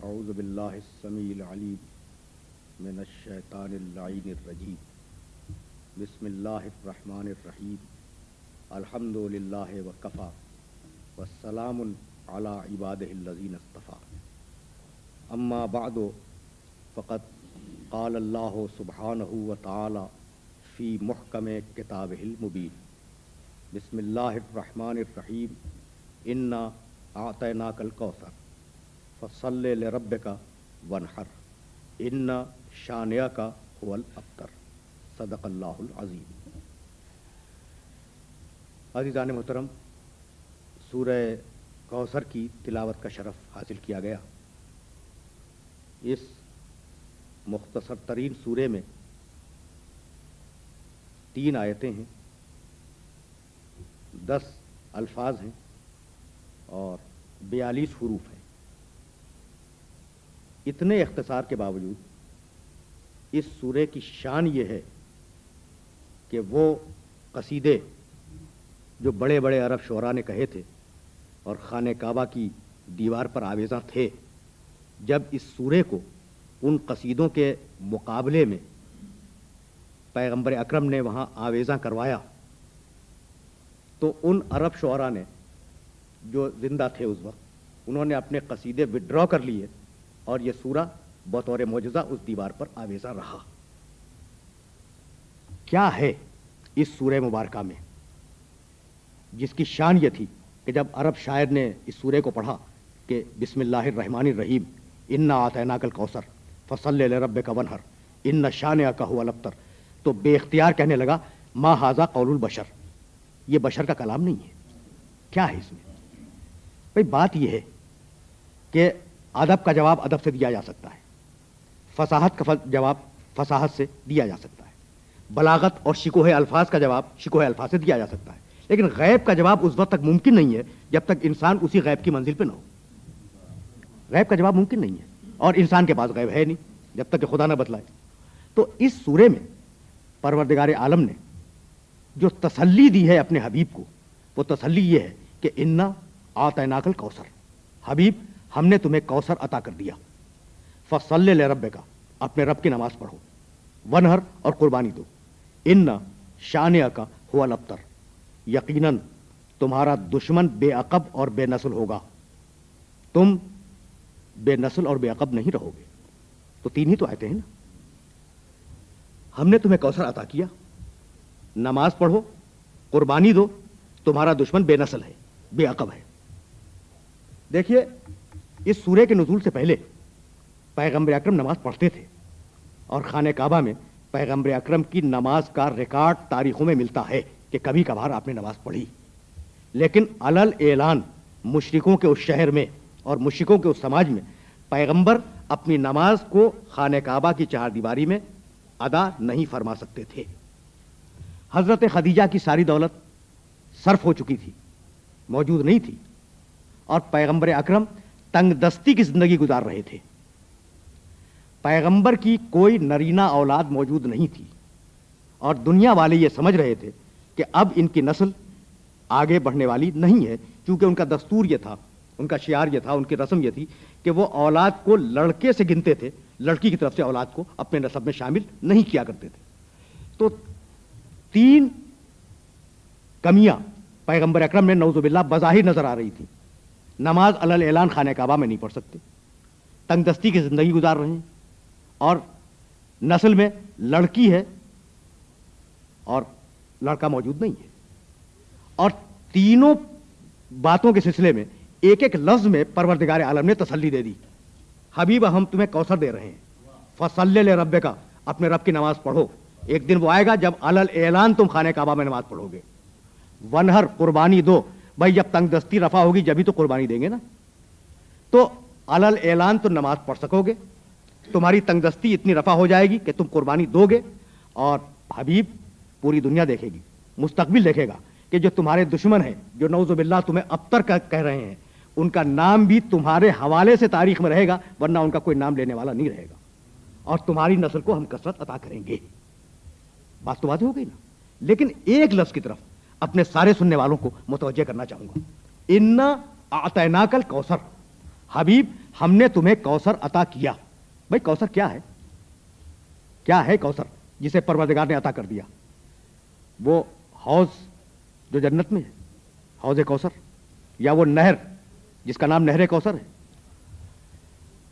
اعوذ باللہ السمیع العلیم من الشیطان اللعین الرجیم بسم اللہ الرحمن الرحیم الحمد للہ وکفی والسلام علی عبادہ الذین اصطفی اما بعد فقد قال اللہ سبحانہ وتعالی فی محکم کتابہ المبین بسم اللہ الرحمن الرحیم انا اعطیناک الکوثر فصلی لربک وانحر ان شانئک هو الابتر صدق اللہ العظیم۔ عزیزان محترم، سورہ کوثر کی تلاوت کا شرف حاصل کیا گیا۔ اس مختصر ترین سورے میں 3 آیتیں ہیں، 10 الفاظ ہیں اور 42 حروف ہیں۔ اتنے اختصار کے باوجود اس سورے کی شان یہ ہے کہ وہ قصیدے جو بڑے بڑے عرب شعراء نے کہے تھے اور خانہ کعبہ کی دیوار پر آویزاں تھے، جب اس سورے کو ان قصیدوں کے مقابلے میں پیغمبر اکرم نے وہاں آویزاں کروایا تو ان عرب شعراء نے جو زندہ تھے اس وقت، انہوں نے اپنے قصیدے وڈرا کر لیے اور یہ سورہ بطور معجزہ اس دیوار پر آویزہ رہا۔ کیا ہے اس سورہ مبارکہ میں جس کی شان یہ تھی کہ جب عرب شاعر نے اس سورے کو پڑھا کہ بسم اللہ الرحمن الرحیم انا اعطیناک الکوثر فصلی لربک وانحر ان شانئک هو الابتر، تو بے اختیار کہنے لگا ما ھذا قول البشر، یہ بشر کا کلام نہیں ہے۔ کیا ہے اس میں؟ بھئی بات یہ ہے کہ ادب کا جواب ادب سے دیا جا سکتا ہے، فصاحت کا جواب فصاحت سے دیا جا سکتا ہے، بلاغت اور شکوہ الفاظ کا جواب شکوہ الفاظ سے دیا جا سکتا ہے، لیکن غیب کا جواب اس وقت تک ممکن نہیں ہے جب تک انسان اسی غیب کی منزل پہ نہ ہو۔ غیب کا جواب ممکن نہیں ہے اور انسان کے پاس غیب ہے نہیں جب تک کہ خدا نہ بتلائے۔ تو اس سورے میں پروردگار عالم نے جو تسلی دی ہے اپنے حبیب کو، وہ تسلی یہ ہے کہ انا اعطیناک الکوثر، حبیب ہم نے تمہیں کوثر عطا کر دیا، فصلی لربک، اپنے رب کی نماز پڑھو، وانحر اور قربانی دو، ان شانئک هو الابتر، یقیناً تمہارا دشمن بے عقب اور بے نسل ہوگا، تم بے نسل اور بے عقب نہیں رہو گے۔ تو 3 ہی تو آیتیں ہیں نا۔ ہم نے تمہیں کوثر عطا کیا، نماز پڑھو، قربانی دو، تمہارا دشمن بے نسل ہے، بے عقب ہے۔ دیکھیے، اس سورے کے نزول سے پہلے پیغمبر اکرم نماز پڑھتے تھے اور خانہ کعبہ میں پیغمبر اکرم کی نماز کا ریکارڈ تاریخوں میں ملتا ہے کہ کبھی کبھار آپ نے نماز پڑھی، لیکن علل اعلان مشرکوں کے اس شہر میں اور مشرکوں کے اس سماج میں پیغمبر اپنی نماز کو خانہ کعبہ کی 4 دیواری میں ادا نہیں فرما سکتے تھے۔ حضرت خدیجہ کی ساری دولت صرف ہو چکی تھی، موجود نہیں تھی، اور پیغمبر اکرم تنگ دستی کی زندگی گزار رہے تھے۔ پیغمبر کی کوئی نرینہ اولاد موجود نہیں تھی اور دنیا والے یہ سمجھ رہے تھے کہ اب ان کی نسل آگے بڑھنے والی نہیں ہے، کیونکہ ان کا دستور یہ تھا، ان کا شعار یہ تھا، ان کی رسم یہ تھی کہ وہ اولاد کو لڑکے سے گنتے تھے، لڑکی کی طرف سے اولاد کو اپنے نسب میں شامل نہیں کیا کرتے تھے۔ تو 3 کمیاں پیغمبر اکرم میں نعوذ باللہ بظاہر نظر آ رہی تھیں۔ نماز علل اعلان خانہ کعبہ میں نہیں پڑھ سکتے، تنگ دستی کی زندگی گزار رہے ہیں، اور نسل میں لڑکی ہے اور لڑکا موجود نہیں ہے۔ اور تینوں باتوں کے سلسلے میں ایک ایک لفظ میں پروردگار عالم نے تسلی دے دی، حبیب ہم تمہیں کوثر دے رہے ہیں، فصلی لربک، اپنے رب کی نماز پڑھو، ایک دن وہ آئے گا جب علل اعلان تم خانہ کعبہ میں نماز پڑھو گے، وانحر، قربانی دو، بھائی جب تنگ دستی رفع ہوگی جبھی تو قربانی دیں گے نا۔ تو علل اعلان تو نماز پڑھ سکو گے، تمہاری تنگ دستی اتنی رفع ہو جائے گی کہ تم قربانی دو گے، اور حبیب پوری دنیا دیکھے گی، مستقبل دیکھے گا کہ جو تمہارے دشمن ہیں، جو نعوذ باللہ تمہیں ابتر کہہ رہے ہیں، ان کا نام بھی تمہارے حوالے سے تاریخ میں رہے گا، ورنہ ان کا کوئی نام لینے والا نہیں رہے گا، اور تمہاری نسل کو ہم کثرت عطا کریں گے۔ بات تو واضح ہو گئی نا۔ لیکن ایک لفظ کی طرف اپنے سارے سننے والوں کو متوجہ کرنا چاہوں گا، انا اعطیناک الکوثر، حبیب ہم نے تمہیں کوثر عطا کیا. بھائی کوثر کیا ہے؟ کیا ہے کوثر جسے پروردگار نے عطا کر دیا؟ وہ حوض جو جنت میں ہے، حوض کوثر، یا وہ نہر جس کا نام نہر کوثر ہے؟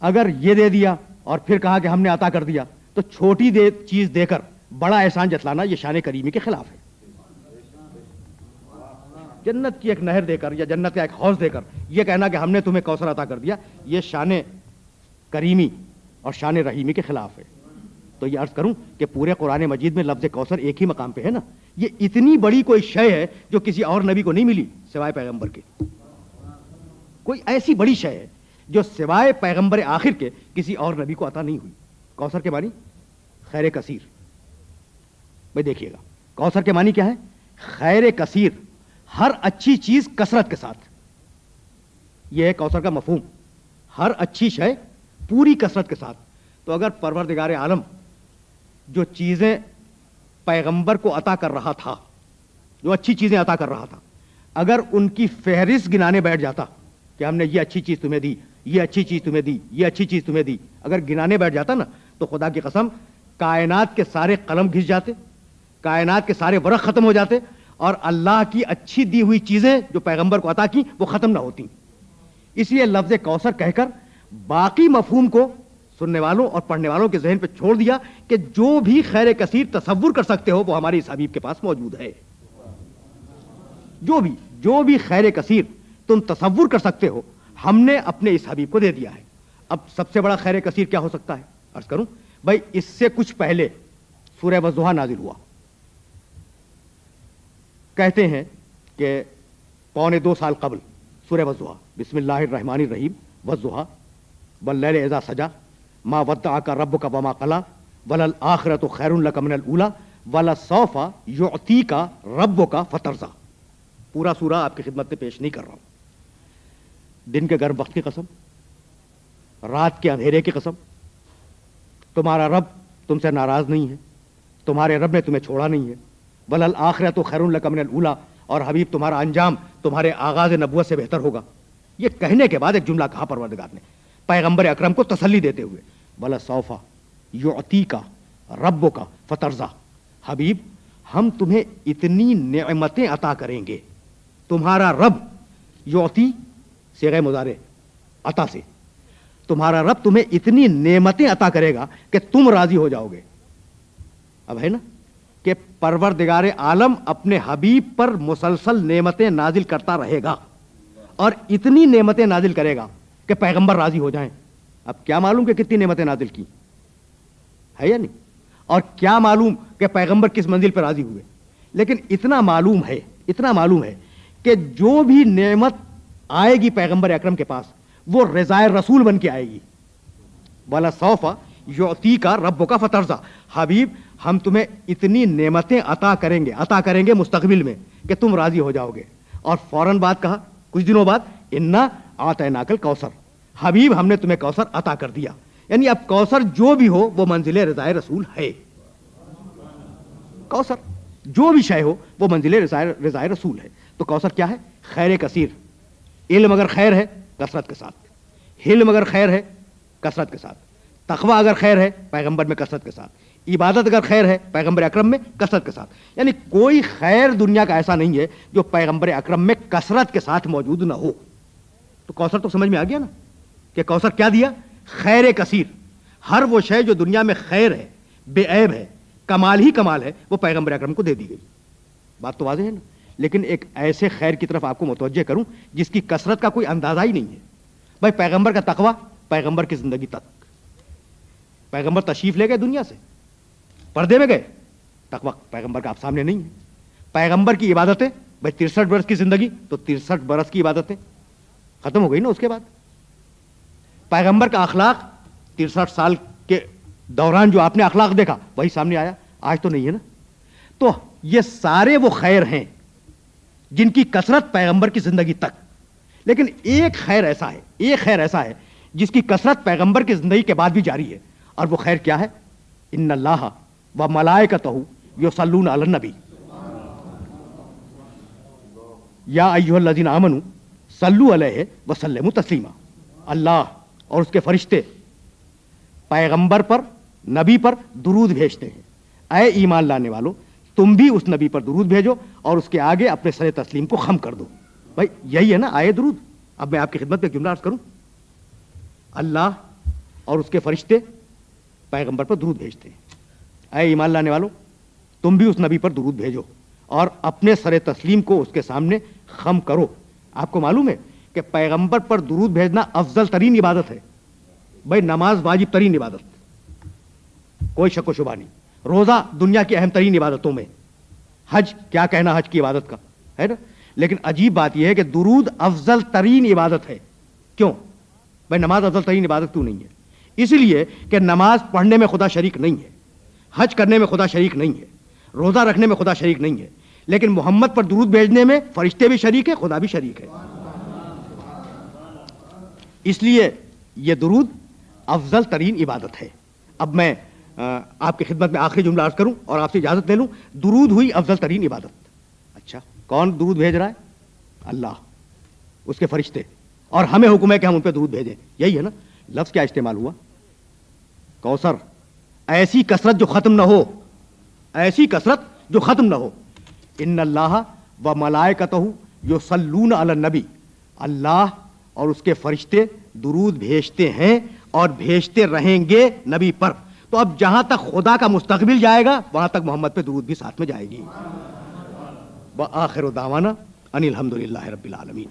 اگر یہ دے دیا اور پھر کہا کہ ہم نے عطا کر دیا تو چھوٹی چیز دے کر بڑا احسان جتلانا یہ شان کریمی کے خلاف ہے. جنت کی ایک نہر دے کر یا جنت کا ایک حوض دے کر یہ کہنا کہ ہم نے تمہیں کوثر عطا کر دیا، یہ شان کریمی اور شان رحیمی کے خلاف ہے. تو یہ عرض کروں کہ پورے قرآن مجید میں لفظ کوثر ایک ہی مقام پہ ہے نا. یہ اتنی بڑی کوئی شے ہے جو کسی اور نبی کو نہیں ملی سوائے پیغمبر کے. کوئی ایسی بڑی شے ہے جو سوائے پیغمبر آخر کے کسی اور نبی کو عطا نہیں ہوئی. کوثر کے معنی خیر کثیر. بھائی دیکھیے گا کوثر کے معنی کیا ہے؟ خیر کثیر، ہر اچھی چیز کثرت کے ساتھ. یہ ہے کوثر کا مفہوم، ہر اچھی شے پوری کثرت کے ساتھ. تو اگر پروردگار عالم جو چیزیں پیغمبر کو عطا کر رہا تھا، جو اچھی چیزیں عطا کر رہا تھا، اگر ان کی فہرست گنانے بیٹھ جاتا کہ ہم نے یہ اچھی چیز تمہیں دی، یہ اچھی چیز تمہیں دی، یہ اچھی چیز تمہیں دی، اگر گنانے بیٹھ جاتا نا تو خدا کی قسم کائنات کے سارے قلم گھس جاتے، کائنات کے سارے ورق ختم ہو جاتے، اور اللہ کی اچھی دی ہوئی چیزیں جو پیغمبر کو عطا کی وہ ختم نہ ہوتی. اس لیے لفظ کوثر کہہ کر باقی مفہوم کو سننے والوں اور پڑھنے والوں کے ذہن پہ چھوڑ دیا کہ جو بھی خیر کثیر تصور کر سکتے ہو وہ ہمارے اس حبیب کے پاس موجود ہے. جو بھی خیر کثیر تم تصور کر سکتے ہو ہم نے اپنے اس حبیب کو دے دیا ہے. اب سب سے بڑا خیر کثیر کیا ہو سکتا ہے؟ عرض کروں بھائی اس سے کچھ پہلے سورہ والضحیٰ نازل ہوا. کہتے ہیں کہ 1.25 سال قبل سورہ والضحیٰ، بسم اللہ الرحمن الرحیم، والضحیٰ واللیل اذا سجا ما ودعک ربک وما قلی وللآخرۃ خیر لک من الاولی ولسوف یعطیک ربک فترضی. پورا سورہ آپ کی خدمت میں پیش نہیں کر رہا ہوں. دن کے گرم وقت کی قسم، رات کے اندھیرے کی قسم، تمہارا رب تم سے ناراض نہیں ہے، تمہارے رب نے تمہیں چھوڑا نہیں ہے. وللآخرۃ خیر لک من الاولی، اور حبیب تمہارا انجام تمہارے آغاز نبوت سے بہتر ہوگا. یہ کہنے کے بعد ایک جملہ کہا پروردگار نے پیغمبر اکرم کو تسلی دیتے ہوئے، وَلَسَوْفَ یُعْطِیکَ رَبُّکَ فَتَرْضَیٰ. حبیب ہم تمہیں اتنی نعمتیں عطا کریں گے، تمہارا رب یعطی صیغہ مضارع عطا سے، تمہارا رب تمہیں اتنی نعمتیں عطا کرے گا کہ تم راضی ہو جاؤ گے. اب ہے نا کہ پروردگار عالم اپنے حبیب پر مسلسل نعمتیں نازل کرتا رہے گا اور اتنی نعمتیں نازل کرے گا کہ پیغمبر راضی ہو جائیں. اب کیا معلوم کہ کتنی نعمتیں نازل کی ہے یا نہیں، اور کیا معلوم کہ پیغمبر کس منزل پر راضی ہوئے. لیکن اتنا معلوم ہے کہ جو بھی نعمت آئے گی پیغمبر اکرم کے پاس وہ رضائے رسول بن کے آئے گی. وَلَسَوْفَ یُعْطِیکَ رَبُّکَ فَتَرْضَیٰ. حبیب ہم تمہیں اتنی نعمتیں عطا کریں گے مستقبل میں کہ تم راضی ہو جاؤ گے. اور فوراً بات کہا کچھ دنوں بعد، اِنَّا اعطیناک الکوثر. حبیب ہم نے تمہیں کوثر عطا کر دیا. یعنی اب کوثر جو بھی ہو وہ منزل رضائے رسول ہے. کوثر جو بھی شے ہو وہ منزل رضائے رسول ہے. تو کوثر کیا ہے؟ خیر کثیر. علم اگر خیر ہے کثرت کے ساتھ، حلم اگر خیر ہے کثرت کے ساتھ، تقوی اگر خیر ہے پیغمبر میں کثرت کے ساتھ، عبادت اگر خیر ہے پیغمبر اکرم میں کثرت کے ساتھ. یعنی کوئی خیر دنیا کا ایسا نہیں ہے جو پیغمبر اکرم میں کثرت کے ساتھ موجود نہ ہو. تو کوثر تو سمجھ میں آ گیا نا کہ کوثر کیا دیا؟ خیر کثیر. ہر وہ شے جو دنیا میں خیر ہے، بے عیب ہے، کمال ہی کمال ہے، وہ پیغمبر اکرم کو دے دی گئی. بات تو واضح ہے نا. لیکن ایک ایسے خیر کی طرف آپ کو متوجہ کروں جس کی کثرت کا کوئی اندازہ ہی نہیں ہے. بھائی پیغمبر کا تقوی پیغمبر کی زندگی تک، پیغمبر تشریف لے گئے دنیا سے، پردے میں گئے، تقوی پیغمبر کا آپ سامنے نہیں ہے. پیغمبر کی عبادتیں، بھائی 63 برس کی زندگی تو 63 برس کی عبادتیں ختم ہو گئی نا. اس کے بعد پیغمبر کا اخلاق 63 سال کے دوران جو آپ نے اخلاق دیکھا وہی سامنے آیا، آج تو نہیں ہے نا. تو یہ سارے وہ خیر ہیں جن کی کثرت پیغمبر کی زندگی تک. لیکن ایک خیر ایسا ہے جس کی کثرت پیغمبر کی زندگی کے بعد بھی جاری ہے. اور وہ خیر کیا ہے؟ ان اللہ و ملائکتہ یصلون علی النبی یا ایھا الذین آمنوا صلوا علیہ وسلموا تسلیما. اللہ اور اس کے فرشتے پیغمبر پر، نبی پر درود بھیجتے ہیں. اے ایمان لانے والو، تم بھی اس نبی پر درود بھیجو اور اس کے آگے اپنے سر تسلیم کو خم کر دو. بھائی یہی ہے نا آئے درود. اب میں آپ کی خدمت میں جملہ عرض کروں. اللہ اور اس کے فرشتے پیغمبر پر درود بھیجتے ہیں. اے ایمان لانے والو، تم بھی اس نبی پر درود بھیجو اور اپنے سر تسلیم کو اس کے سامنے خم کرو. آپ کو معلوم ہے کہ پیغمبر پر درود بھیجنا افضل ترین عبادت ہے. بھائی نماز واجب ترین عبادت، کوئی شک و شبہ نہیں. روزہ دنیا کی اہم ترین عبادتوں میں. حج کیا کہنا حج کی عبادت کا، ہے نا. لیکن عجیب بات یہ ہے کہ درود افضل ترین عبادت ہے. کیوں بھائی نماز افضل ترین عبادت کیوں نہیں ہے؟ اس لیے کہ نماز پڑھنے میں خدا شریک نہیں ہے، حج کرنے میں خدا شریک نہیں ہے، روزہ رکھنے میں خدا شریک نہیں ہے. لیکن محمد پر درود بھیجنے میں فرشتے بھی شریک ہے، خدا بھی شریک ہے. اس لیے یہ درود افضل ترین عبادت ہے. اب میں آپ کی خدمت میں آخری جملہ عرض کروں اور آپ سے اجازت لے لوں. درود ہوئی افضل ترین عبادت. اچھا کون درود بھیج رہا ہے؟ اللہ، اس کے فرشتے، اور ہمیں حکم ہے کہ ہم ان پہ درود بھیجیں. یہی ہے نا. لفظ کیا استعمال ہوا؟ کوثر. ایسی کثرت جو ختم نہ ہو، ایسی کثرت جو ختم نہ ہو. ان اللہ و ملائکتہ یصلون علی النبی. اللہ اور اس کے فرشتے درود بھیجتے ہیں اور بھیجتے رہیں گے نبی پر. تو اب جہاں تک خدا کا مستقبل جائے گا وہاں تک محمد پہ درود بھی ساتھ میں جائے گی. وآخر دعوانا ان الحمدللہ رب العالمین.